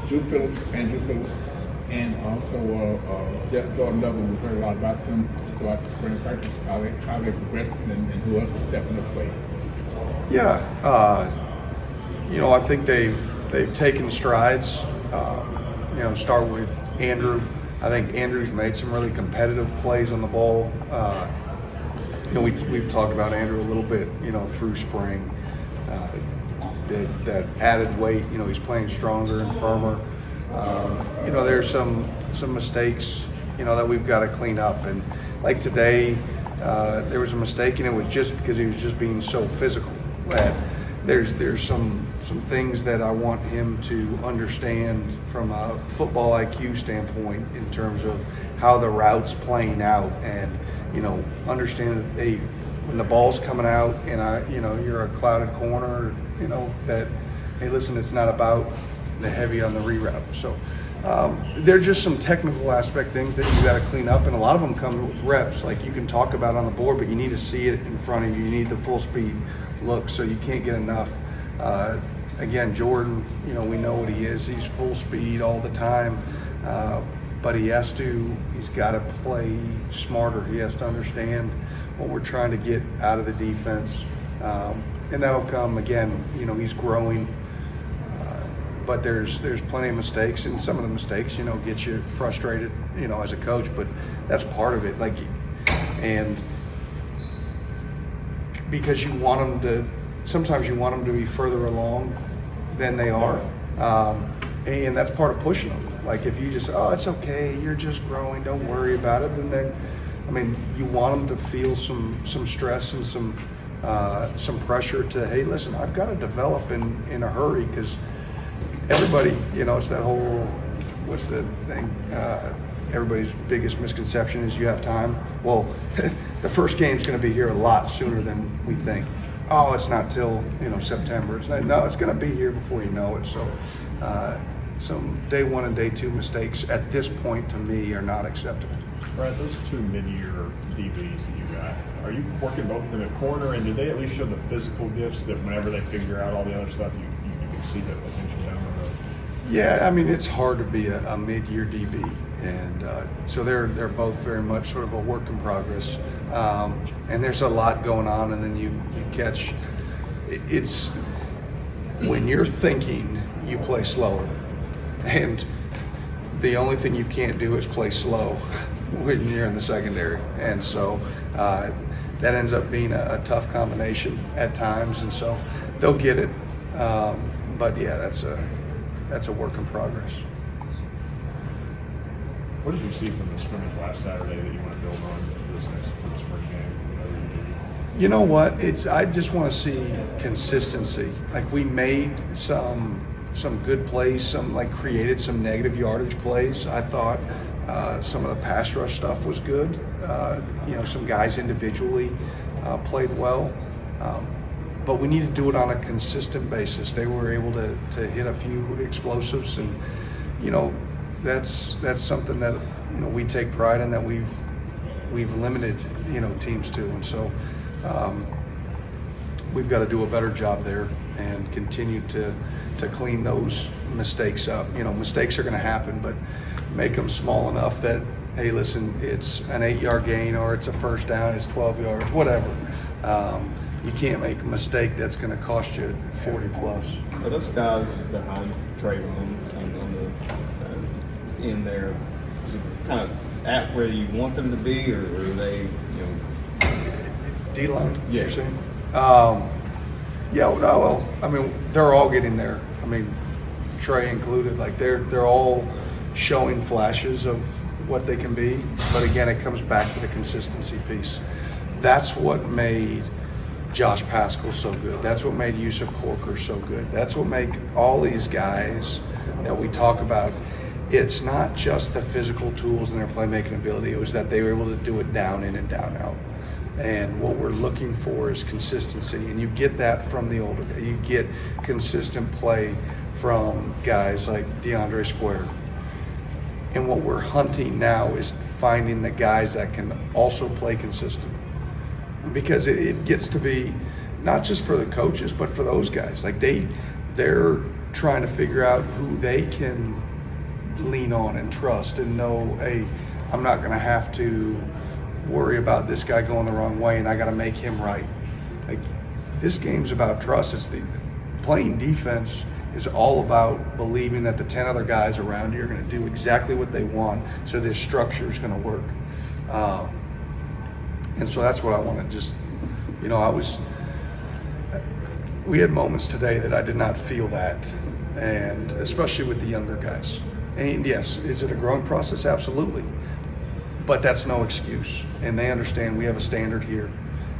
Andrew Phillips, and also Jordan Lovell. We've heard a lot about them throughout the spring practice, how they progressing, and who else is stepping up for you. Yeah, I think they've taken strides. Start with Andrew. I think Andrew's made some really competitive plays on the ball. We've talked about Andrew a little bit, through spring. That added weight, he's playing stronger and firmer. There's some mistakes, that we've got to clean up. And like today, there was a mistake, and it was just because he was just being so physical. That there's some things that I want him to understand from a football IQ standpoint in terms of how the route's playing out, and understand that when the ball's coming out and you're a clouded corner, that hey, listen, it's not about the heavy on the reroute. So there's just some technical aspect things that you got to clean up, and a lot of them come with reps. Like you can talk about on the board, but you need to see it in front of you. You need the full speed look, so you can't get enough. Again, Jordan, we know what he is. He's full speed all the time, but he's got to play smarter. He has to understand what we're trying to get out of the defense, and that'll come. Again, he's growing. But there's plenty of mistakes, and some of the mistakes, get you frustrated, as a coach. But that's part of it. And because sometimes you want them to be further along than they are, and that's part of pushing them. Like if you just, it's okay, you're just growing, don't worry about it. And you want them to feel some stress and some pressure to, hey, listen, I've got to develop in a hurry, because everybody, it's that whole, what's the thing? Everybody's biggest misconception is you have time. Well, the first game's going to be here a lot sooner than we think. Oh, it's not till September. It's going to be here before you know it. So, some day one and day two mistakes at this point to me are not acceptable. Brad, those two mid-year DBs that you got, are you working both in the corner, and did they at least show the physical gifts that whenever they figure out all the other stuff, you can see the potential down the road? Yeah, it's hard to be a mid-year DB, and so they're both very much sort of a work in progress. And there's a lot going on, and then you catch. It's when you're thinking, you play slower, and the only thing you can't do is play slow when you're in the secondary, and so that ends up being a tough combination at times, and so they'll get it. But yeah, that's a work in progress. What did you see from the scrimmage last Saturday that you want to build on this next spring game? You know what? I just want to see consistency. Like we made some good plays, created some negative yardage plays. I thought some of the pass rush stuff was good. Some guys individually played well. But we need to do it on a consistent basis. They were able to hit a few explosives, and that's something that we take pride in, that we've limited teams to, and so we've got to do a better job there and continue to clean those mistakes up. Mistakes are going to happen, but make them small enough that, hey, listen, it's an 8-yard gain, or it's a first down, it's 12 yards, whatever. You can't make a mistake that's going to cost you 40 plus. Are those guys behind Trayvon in there kind of at where you want them to be, or are they, D-line, yeah. you're saying? They're all getting there. Trey included. They're all showing flashes of what they can be. But again, it comes back to the consistency piece. That's what made Josh Paschal so good. That's what made Yusuf Corker so good. That's what made all these guys that we talk about. It's not just the physical tools and their playmaking ability. It was that they were able to do it down in and down out. And what we're looking for is consistency. And you get that from the older guys. You get consistent play from guys like DeAndre Square. And what we're hunting now is finding the guys that can also play consistent. Because it gets to be not just for the coaches, but for those guys. They're trying to figure out who they can lean on and trust and know, hey, I'm not going to have to worry about this guy going the wrong way and I got to make him right. Like, this game's about trust. Playing defense is all about believing that the 10 other guys around you are going to do exactly what they want, so this structure is going to work. And so that's what I want to just, we had moments today that I did not feel that, and especially with the younger guys. And yes, is it a growing process? Absolutely. But that's no excuse. And they understand we have a standard here,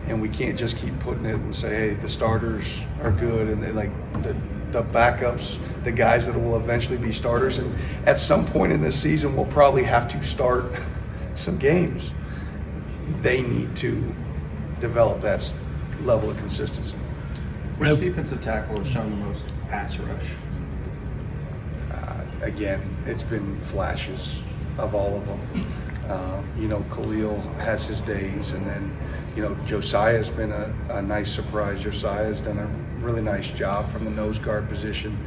and we can't just keep putting it and say, hey, the starters are good, and they like the backups, the guys that will eventually be starters. And at some point in this season, we'll probably have to start some games. They need to develop that level of consistency. Which defensive tackle has shown the most pass rush? Again, it's been flashes of all of them. Khalil has his days, and then, Josiah's been a nice surprise. Josiah's done a really nice job from the nose guard position,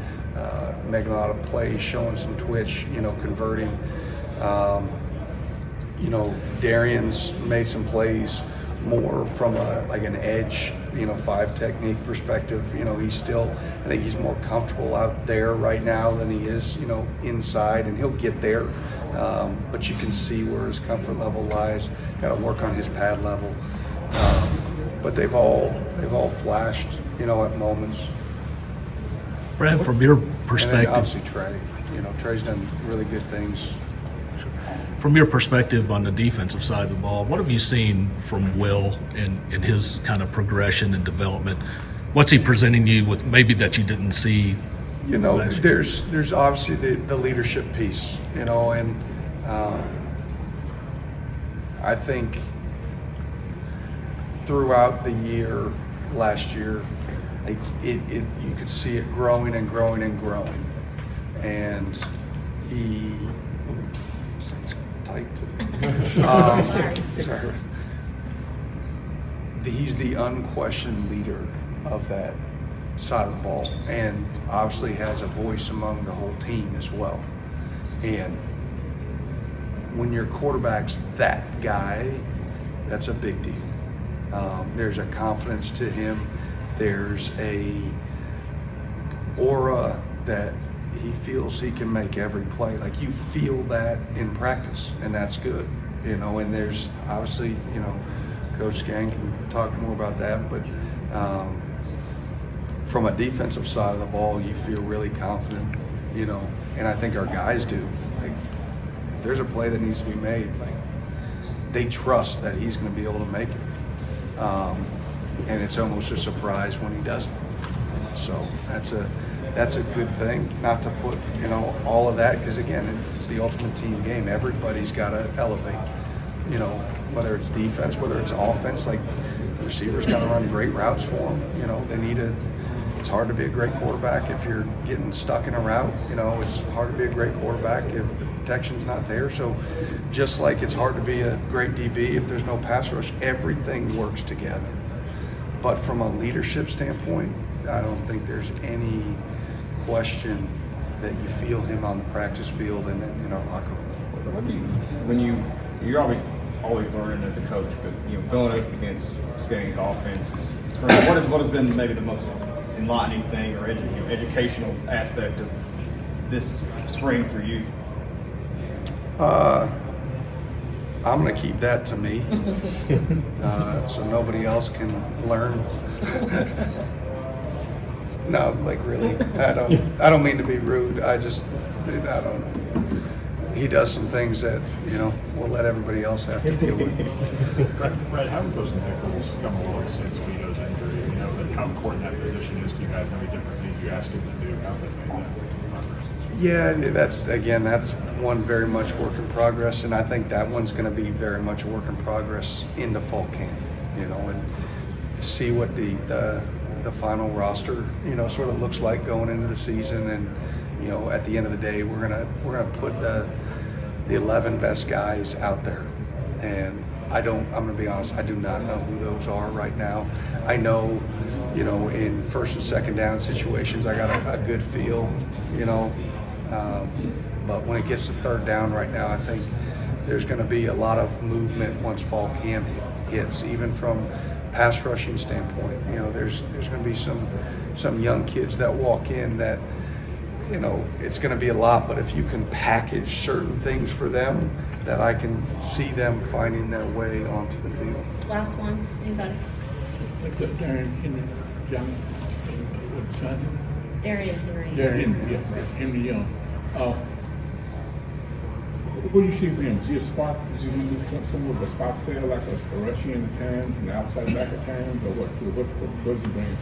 making a lot of plays, showing some twitch, converting. Darian's made some plays more from an edge, 5 technique perspective. I think he's more comfortable out there right now than he is, inside, and he'll get there. But you can see where his comfort level lies. Got to work on his pad level. But they've all flashed, at moments. Brad, from your And then perspective, obviously Trey. Trey's done really good things. from your perspective on the defensive side of the ball, what have you seen from Will in his kind of progression and development? What's he presenting you with maybe that you didn't see? There's obviously the leadership piece, and I think throughout the year, last year, like you could see it growing and growing and growing, and this thing's tight today. Sorry. He's the unquestioned leader of that side of the ball, and obviously has a voice among the whole team as well. And when your quarterback's that guy, that's a big deal. There's a confidence to him. There's a aura that he feels he can make every play. Like, you feel that in practice, and that's good. And there's obviously, Coach Scan can talk more about that, but from a defensive side of the ball, you feel really confident, and I think our guys do. Like, if there's a play that needs to be made, like, they trust that he's going to be able to make it. And it's almost a surprise when he doesn't. So that's a good thing, not to put, all of that, because again, it's the ultimate team game. Everybody's got to elevate, whether it's defense, whether it's offense. Like, receivers got to run great routes for them. They need to. It's hard to be a great quarterback if you're getting stuck in a route. It's hard to be a great quarterback if the protection's not there. So just like it's hard to be a great DB if there's no pass rush, everything works together. But from a leadership standpoint, I don't think there's any question that you feel him on the practice field and in our locker room. You're always learning as a coach, but going up against Skaggs' offense, what has been maybe the most enlightening thing or educational aspect of this spring for you? I'm going to keep that to me, so nobody else can learn. No, like, really, I don't mean to be rude. He does some things that, we'll let everybody else have to deal with. Brad, how have those nickels come along since Vito's injury? And how important that position is to you guys? How many different things you asked him to do? How they made that progress? Yeah, that's one very much work in progress, and I think that one's going to be very much a work in progress into fall camp, and see what the final roster, sort of looks like going into the season. And, at the end of the day, we're gonna put the 11 best guys out there. And I'm gonna be honest, I do not know who those are right now. I know you know, in first and second down situations, I got a good feel, you know. But when it gets to third down right now, I think there's going to be a lot of movement once fall camp hits, even from pass rushing standpoint. You know, there's going to be some young kids that walk in that, you know, it's going to be a lot, but if you can package certain things for them, that I can see them finding their way onto the field. Last one, anybody? What's up, Darren Henry Young? What's son? Darian Henry. Darren Henry, yeah, Henry Young. What do you see from him? Is he a spot? Is he some of a spot player, like a Russian at times, and outside back at times, or what does he bring?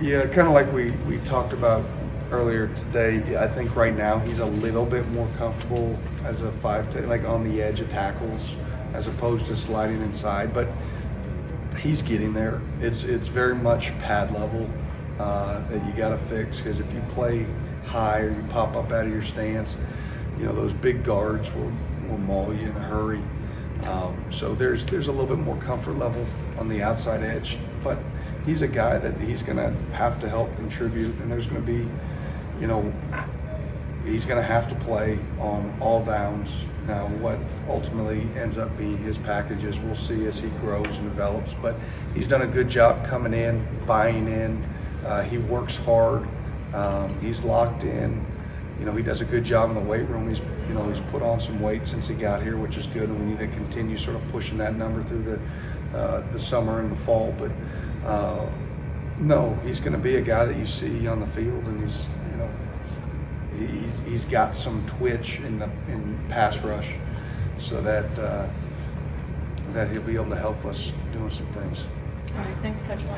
Yeah, kind of like we talked about earlier today. I think right now he's a little bit more comfortable as a 5'10", like on the edge of tackles, as opposed to sliding inside. But he's getting there. It's very much pad level that you got to fix, because if you play high or you pop up out of your stance, you know, those big guards will maul you in a hurry. So there's a little bit more comfort level on the outside edge, but he's a guy that he's going to have to help contribute, and there's going to be, you know, he's going to have to play on all downs. Now, what ultimately ends up being his packages, we'll see as he grows and develops, but he's done a good job coming in, buying in. He works hard. He's locked in. You know, he does a good job in the weight room. He's put on some weight since he got here, which is good, and we need to continue sort of pushing that number through the summer and the fall. But no, he's going to be a guy that you see on the field, and he's got some twitch in pass rush, so that he'll be able to help us doing some things. All right, thanks, Coach White.